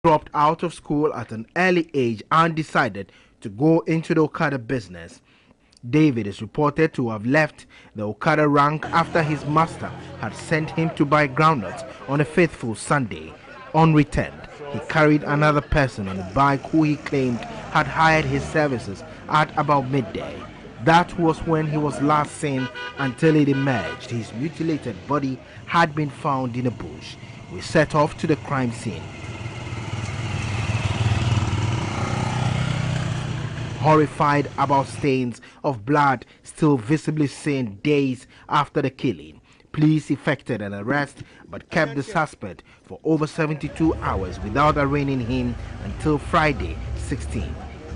Dropped out of school at an early age and decided to go into the Okada business. David is reported to have left the Okada rank after his master had sent him to buy groundnuts on a faithful Sunday. Unreturned, he carried another person on a bike who he claimed had hired his services at about midday. That was when he was last seen until it emerged his mutilated body had been found in a bush. We set off to the crime scene. Horrified about stains of blood still visibly seen days after the killing, police effected an arrest but kept the suspect for over 72 hours without arraigning him until Friday 16th.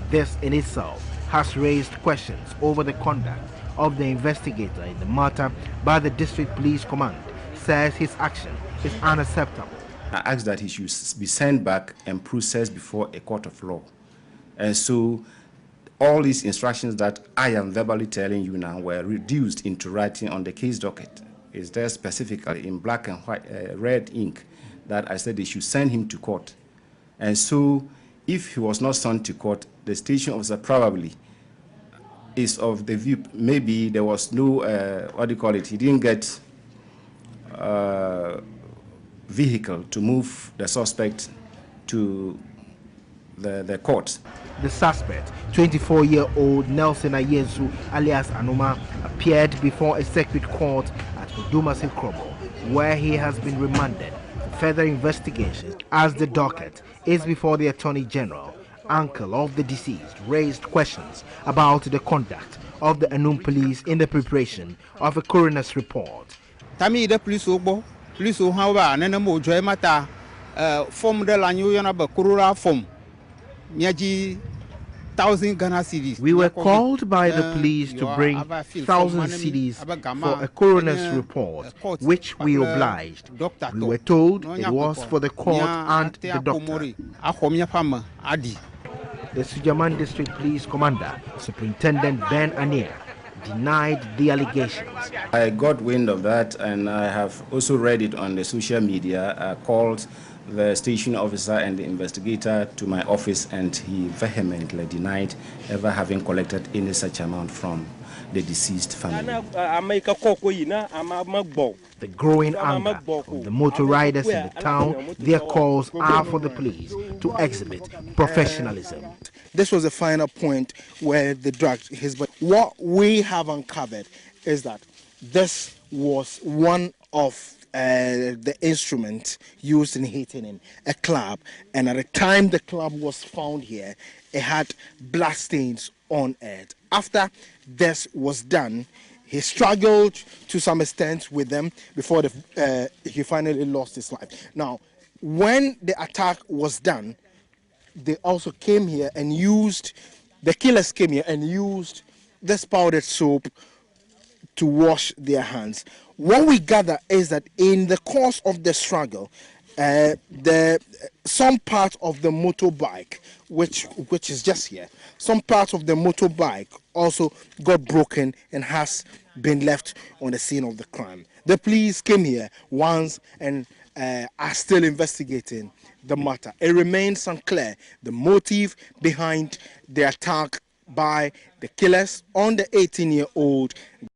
This in itself has raised questions over the conduct of the investigator in the matter, but the district police command says his action is unacceptable. I asked that he should be sent back and processed before a court of law. And so all these instructions that I am verbally telling you now were reduced into writing on the case docket. It's there specifically in black and white, red ink, that I said they should send him to court. And so if he was not sent to court, the station officer probably is of the view, maybe there was no, he didn't get vehicle to move the suspect to the court. The suspect, 24-year-old Nelson Ayezu alias Anoma, appeared before a circuit court at Udumasi Krobo, where he has been remanded for further investigations. As the docket is before the Attorney General, uncle of the deceased raised questions about the conduct of the Anum police in the preparation of a coroner's report. Tami the police however nenemo joy mata form de la new yana ba kurura form. We were called by the police to bring 1,000 cedis for a coroner's report, which we obliged. We were told it was for the court and the doctor. The Sujaman District Police Commander, Superintendent Ben Anir, denied the allegations. I got wind of that, and I have also read it on the social media. Called the station officer and the investigator to my office, and he vehemently denied ever having collected any such amount from the deceased family. The growing anger of the motor riders in the town, their calls are for the police to exhibit professionalism. This was the final point where they dragged his body. What we have uncovered is that this was one of the instrument used in hitting in a club, and at the time the club was found here, it had blood stains on it. After this was done, he struggled to some extent with them before he finally lost his life. Now, when the attack was done, they also came here and the killers came here and used this powdered soap to wash their hands. What we gather is that in the course of the struggle, some part of the motorbike, which is just here, some part of the motorbike also got broken and has been left on the scene of the crime. The police came here once and are still investigating the matter. It remains unclear the motive behind the attack by the killers on the 18-year-old.